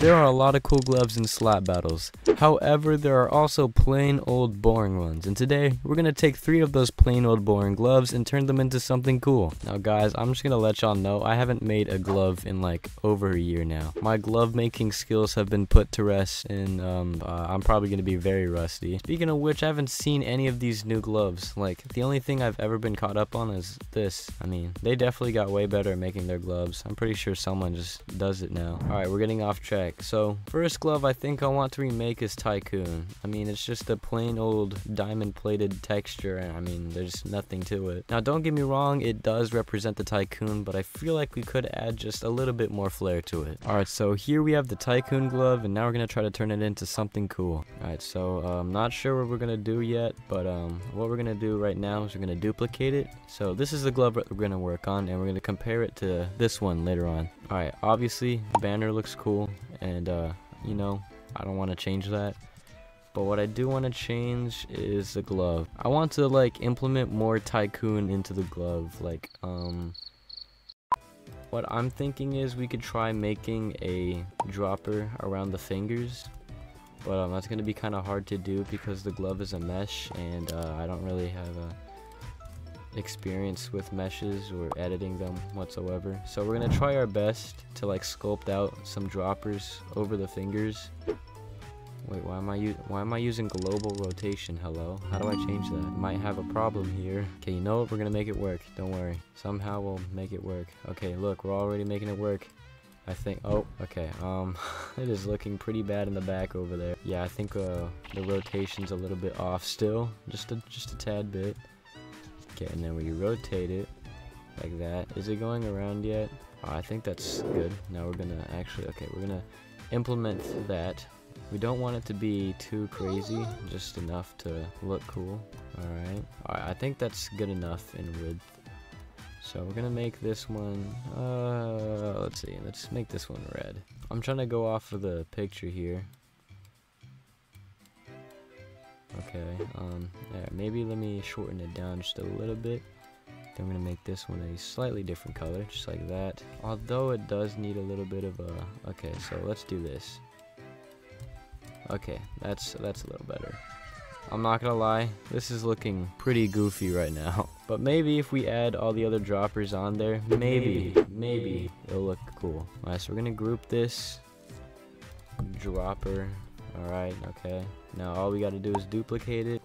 There are a lot of cool gloves in slap battles. However, there are also plain old boring ones. And today, we're going to take 3 of those plain old boring gloves and turn them into something cool. Now guys, I'm just going to let y'all know I haven't made a glove in like over a year now. My glove making skills have been put to rest and I'm probably going to be very rusty. Speaking of which, I haven't seen any of these new gloves. Like, the only thing I've ever been caught up on is this. I mean, they definitely got way better at making their gloves. I'm pretty sure someone just does it now. Alright, we're getting off track. So, first glove I think I want to remake is Tycoon. I mean, it's just a plain old diamond plated texture, and I mean, there's nothing to it. Now, don't get me wrong, it does represent the Tycoon, but I feel like we could add just a little bit more flair to it. Alright, so here we have the Tycoon glove, and now we're going to try to turn it into something cool. Alright, so I'm not sure what we're going to do yet, but what we're going to do right now is we're going to duplicate it. So this is the glove that we're going to work on, and we're going to compare it to this one later on. Alright, obviously, the banner looks cool, and you know, I don't want to change that. But what I do want to change is the glove. I want to like implement more Tycoon into the glove. Like, what I'm thinking is we could try making a dropper around the fingers. But that's going to be kind of hard to do because the glove is a mesh, and I don't really have experience with meshes or editing them whatsoever. So we're going to try our best to like sculpt out some droppers over the fingers. Wait, why am I using global rotation? Hello? How do I change that? Might have a problem here. Okay, you know what? We're gonna make it work. Don't worry. Somehow we'll make it work. Okay, look, we're already making it work. I think, oh, okay, it is looking pretty bad in the back over there. Yeah, I think the rotation's a little bit off still. Just a tad bit. Okay, and then we rotate it like that. Is it going around yet? Oh, I think that's good. Now we're gonna actually, okay, we're gonna implement that. We don't want it to be too crazy, just enough to look cool. Alright, I think that's good enough in width. So we're gonna make this one, let's see, let's make this one red. I'm trying to go off of the picture here. Okay, there, maybe let me shorten it down just a little bit. Then I'm gonna make this one a slightly different color, just like that. Although it does need a little bit of a, okay, so let's do this. Okay, that's a little better. I'm not gonna lie, this is looking pretty goofy right now. But maybe if we add all the other droppers on there, maybe it'll look cool. Alright, so we're gonna group this dropper. Alright, okay. Now all we gotta do is duplicate it,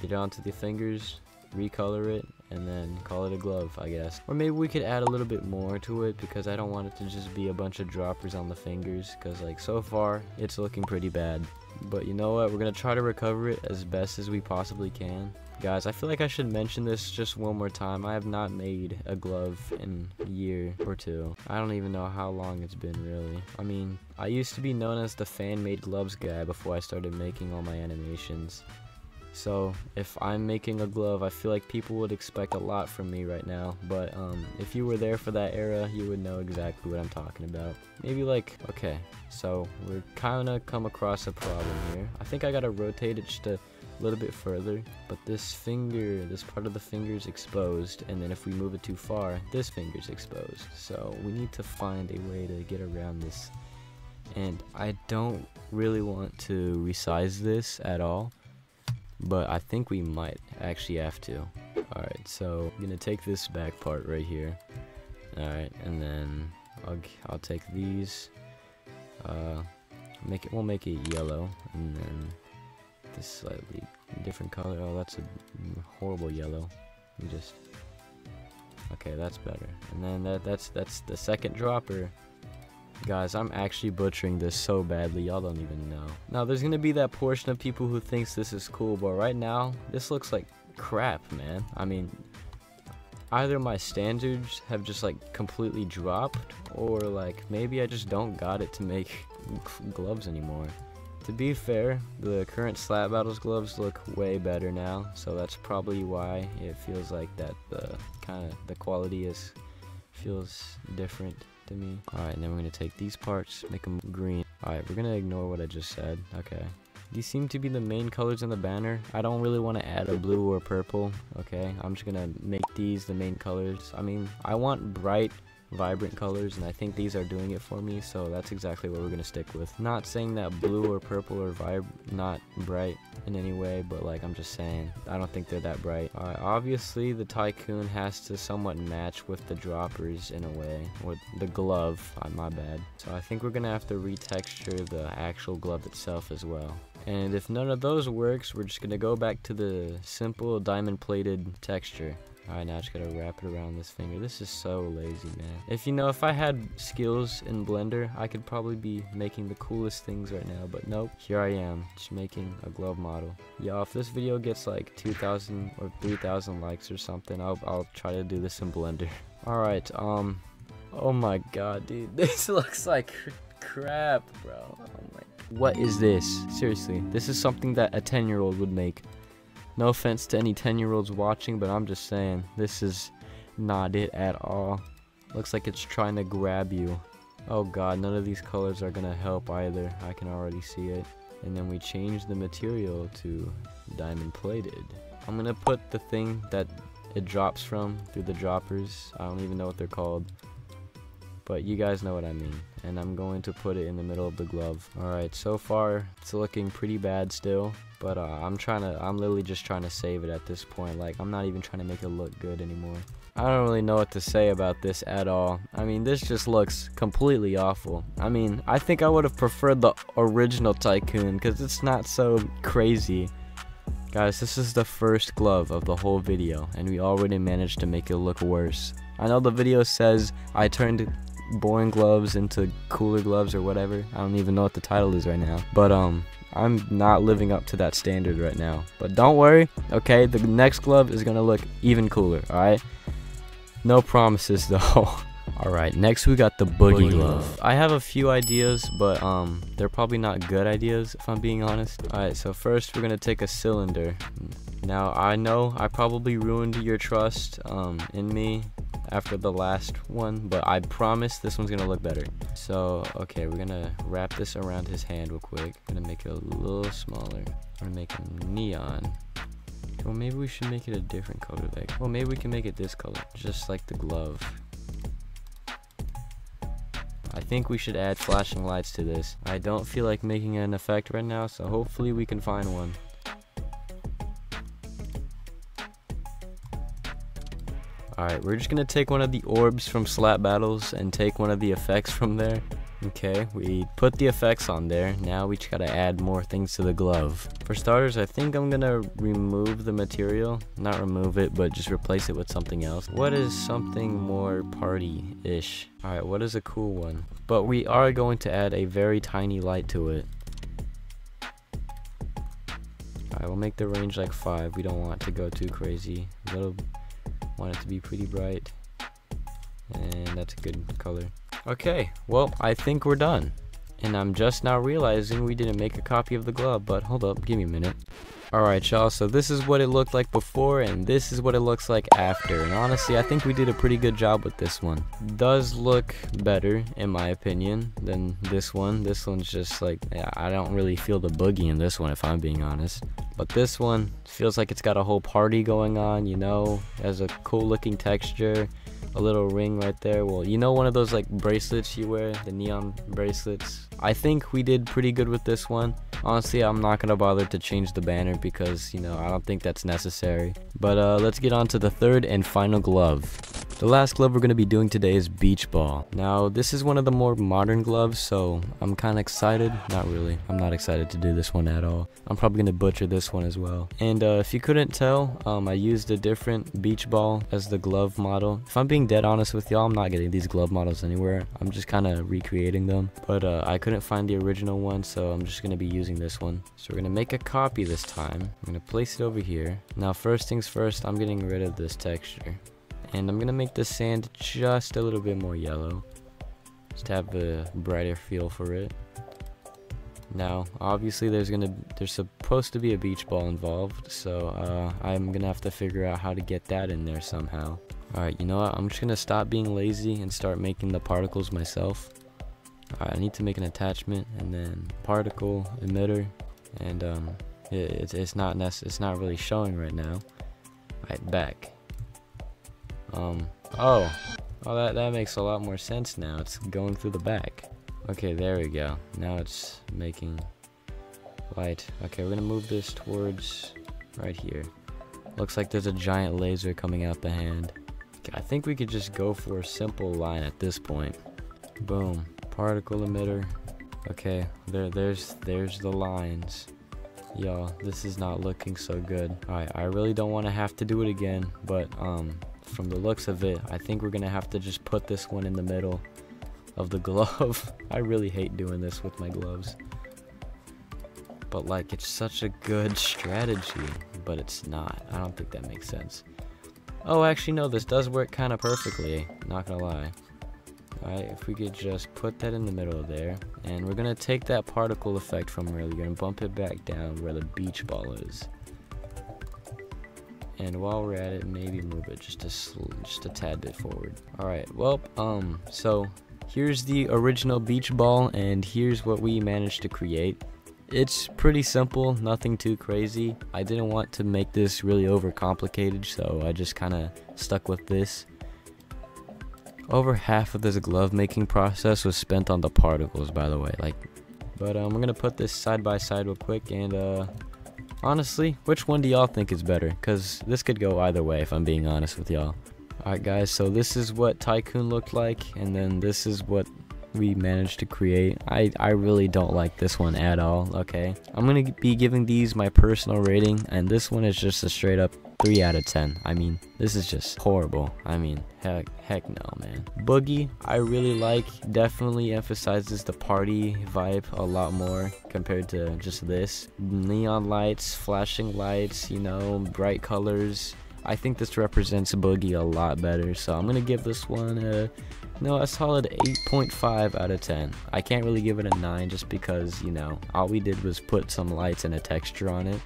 get it onto the fingers, recolor it, and then call it a glove, I guess. Or maybe we could add a little bit more to it, because I don't want it to just be a bunch of droppers on the fingers, because like so far it's looking pretty bad. But you know what, we're gonna try to recover it as best as we possibly can. Guys, I feel like I should mention this just one more time. I have not made a glove in a year or two. I don't even know how long it's been, really. I mean, I used to be known as the fan-made gloves guy before I started making all my animations. So if I'm making a glove, I feel like people would expect a lot from me right now. But if you were there for that era, you would know exactly what I'm talking about. Maybe like, okay, so we're kind of come across a problem here. I think I gotta rotate it just a little bit further, but this finger, this part of the finger is exposed, and then if we move it too far, this finger's exposed. So we need to find a way to get around this. And I don't really want to resize this at all, but I think we might actually have to. Alright, so I'm gonna take this back part right here. Alright, and then I'll take these. We'll make it yellow, and then this slightly different color. Oh, that's a horrible yellow. Okay, that's better. And then that's the second dropper. Guys, I'm actually butchering this so badly, y'all don't even know. Now, there's gonna be that portion of people who thinks this is cool, but right now, this looks like crap, man. I mean, either my standards have just like completely dropped, or like maybe I just don't got it to make gloves anymore. To be fair, the current slap battles gloves look way better now, so that's probably why it feels like that the quality feels different to me. Alright, and then we're gonna take these parts, make them green. Alright, we're gonna ignore what I just said. Okay, these seem to be the main colors in the banner. I don't really want to add a blue or purple. Okay, I'm just gonna make these the main colors. I mean, I want bright vibrant colors, and I think these are doing it for me, so that's exactly what we're gonna stick with. Not saying that blue or purple are not bright in any way, but like I'm just saying, I don't think they're that bright. Alright, obviously the Tycoon has to somewhat match with the droppers in a way, or the glove, my bad. So I think we're gonna have to retexture the actual glove itself as well. And if none of those works, we're just gonna go back to the simple diamond plated texture. Alright, now I just gotta wrap it around this finger. This is so lazy, man. If I had skills in Blender, I could probably be making the coolest things right now, but nope. Here I am, just making a glove model. Yeah, if this video gets like 2,000 or 3,000 likes or something, I'll try to do this in Blender. Alright, oh my god, dude. This looks like crap, bro. Oh my. What is this? Seriously, this is something that a 10-year-old would make. No offense to any 10-year-olds watching, but I'm just saying, this is not it at all. Looks like it's trying to grab you. Oh god, none of these colors are gonna help either. I can already see it. And then we change the material to diamond plated. I'm gonna put the thing that it drops from through the droppers. I don't even know what they're called, but you guys know what I mean. And I'm going to put it in the middle of the glove. Alright, so far it's looking pretty bad still, but I'm literally just trying to save it at this point. Like, I'm not even trying to make it look good anymore. I don't really know what to say about this at all. I mean, this just looks completely awful. I mean, I think I would have preferred the original Tycoon because it's not so crazy. Guys, this is the first glove of the whole video, and we already managed to make it look worse. I know the video says I turned boring gloves into cooler gloves or whatever. I don't even know what the title is right now, but I'm not living up to that standard right now. But don't worry, okay, the next glove is gonna look even cooler. All right, no promises though. Alright, next we got the Boogie Glove. I have a few ideas, but they're probably not good ideas if I'm being honest. Alright, so first we're gonna take a cylinder. Now I know I probably ruined your trust in me after the last one, but I promise this one's gonna look better. So okay, we're gonna wrap this around his hand real quick. I'm gonna make it a little smaller. I'm gonna make him neon. Well, maybe we should make it a different color. Like, well, maybe we can make it this color, just like the glove. I think we should add flashing lights to this. I don't feel like making an effect right now, so hopefully we can find one. Alright, we're just gonna take one of the orbs from Slap Battles and take one of the effects from there. Okay, we put the effects on there. Now we just gotta add more things to the glove. For starters, I think I'm gonna remove the material. Not remove it, but just replace it with something else. What is something more party-ish? Alright, what is a cool one? But we are going to add a very tiny light to it. Alright, we'll make the range like 5. We don't want it to go too crazy. We'll want it to be pretty bright. And that's a good color. Okay, well, I think we're done. And I'm just now realizing we didn't make a copy of the glove, but hold up, give me a minute. Alright, y'all, so this is what it looked like before, and this is what it looks like after. And honestly, I think we did a pretty good job with this one. Does look better, in my opinion, than this one. This one's just like, I don't really feel the boogie in this one, if I'm being honest. But this one feels like it's got a whole party going on, you know, has a cool looking texture. A little ring right there. Well, you know, one of those like bracelets you wear, the neon bracelets. I think we did pretty good with this one. Honestly, I'm not gonna bother to change the banner because, you know, I don't think that's necessary. But let's get on to the third and final glove. The last glove we're going to be doing today is Beach Ball. Now, this is one of the more modern gloves, so I'm kind of excited. Not really. I'm not excited to do this one at all. I'm probably going to butcher this one as well. And if you couldn't tell, I used a different beach ball as the glove model. If I'm being dead honest with y'all, I'm not getting these glove models anywhere. I'm just kind of recreating them. But I couldn't find the original one, so I'm just going to be using this one. So we're going to make a copy this time. I'm going to place it over here. Now, first things first, I'm getting rid of this texture. And I'm gonna make the sand just a little bit more yellow, just to have a brighter feel for it. Now, obviously, there's supposed to be a beach ball involved, so I'm gonna have to figure out how to get that in there somehow. Alright, you know what? I'm just gonna stop being lazy and start making the particles myself. Alright, I need to make an attachment and then particle emitter, and it's not really showing right now. Alright, back. Oh, Oh, that makes a lot more sense now. It's going through the back. Okay, there we go. Now it's making light. Okay, we're gonna move this towards right here. Looks like there's a giant laser coming out the hand. Okay, I think we could just go for a simple line at this point. Boom. Particle emitter. Okay, there's the lines. Y'all, this is not looking so good. Alright, I really don't want to have to do it again, but from the looks of it, I think we're gonna have to just put this one in the middle of the glove. I really hate doing this with my gloves, but like, it's such a good strategy, but it's not. I don't think that makes sense. Oh, actually no, this does work kind of perfectly, not gonna lie. Alright, if we could just put that in the middle of there, and we're gonna take that particle effect from earlier and bump it back down where the beach ball is. And while we're at it, maybe move it just a tad bit forward. Alright, well, so here's the original beach ball, and here's what we managed to create. It's pretty simple, nothing too crazy. I didn't want to make this really overcomplicated, so I just kind of stuck with this. Over half of this glove making process was spent on the particles, by the way. But we're gonna put this side by side real quick, and honestly, which one do y'all think is better? Because this could go either way, if I'm being honest with y'all. Alright guys, so this is what Tycoon looked like, and then this is what we managed to create. I really don't like this one at all, okay? I'm gonna be giving these my personal rating, and this one is just a straight up 3 out of 10. I mean, this is just horrible. I mean, heck no, man. Boogie, I really like, definitely emphasizes the party vibe a lot more compared to just this. Neon lights, flashing lights, you know, bright colors. I think this represents Boogie a lot better, so I'm gonna give this one a solid 8.5 out of 10. I can't really give it a 9 just because, you know, all we did was put some lights and a texture on it.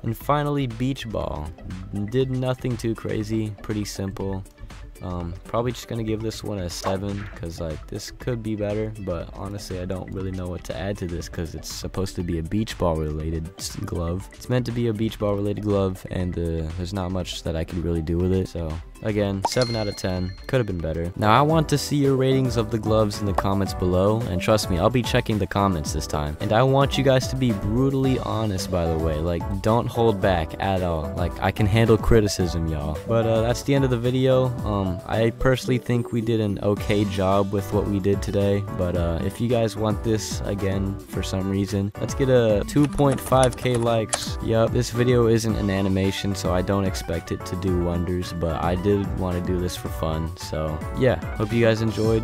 And finally, beach ball. Did nothing too crazy, pretty simple. Probably just gonna give this one a 7 because like this could be better, but honestly I don't really know what to add to this because it's supposed to be a beach ball related glove. It's meant to be a beach ball related glove, and there's not much that I could really do with it, so again, 7 out of 10. Could have been better. Now I want to see your ratings of the gloves in the comments below, and trust me, I'll be checking the comments this time. And I want you guys to be brutally honest, by the way. Like, don't hold back at all. Like, I can handle criticism, y'all. But that's the end of the video. I personally think we did an okay job with what we did today, but if you guys want this again for some reason, let's get a 2.5k likes. Yup, this video isn't an animation, so I don't expect it to do wonders, but I did want to do this for fun. So yeah, hope you guys enjoyed.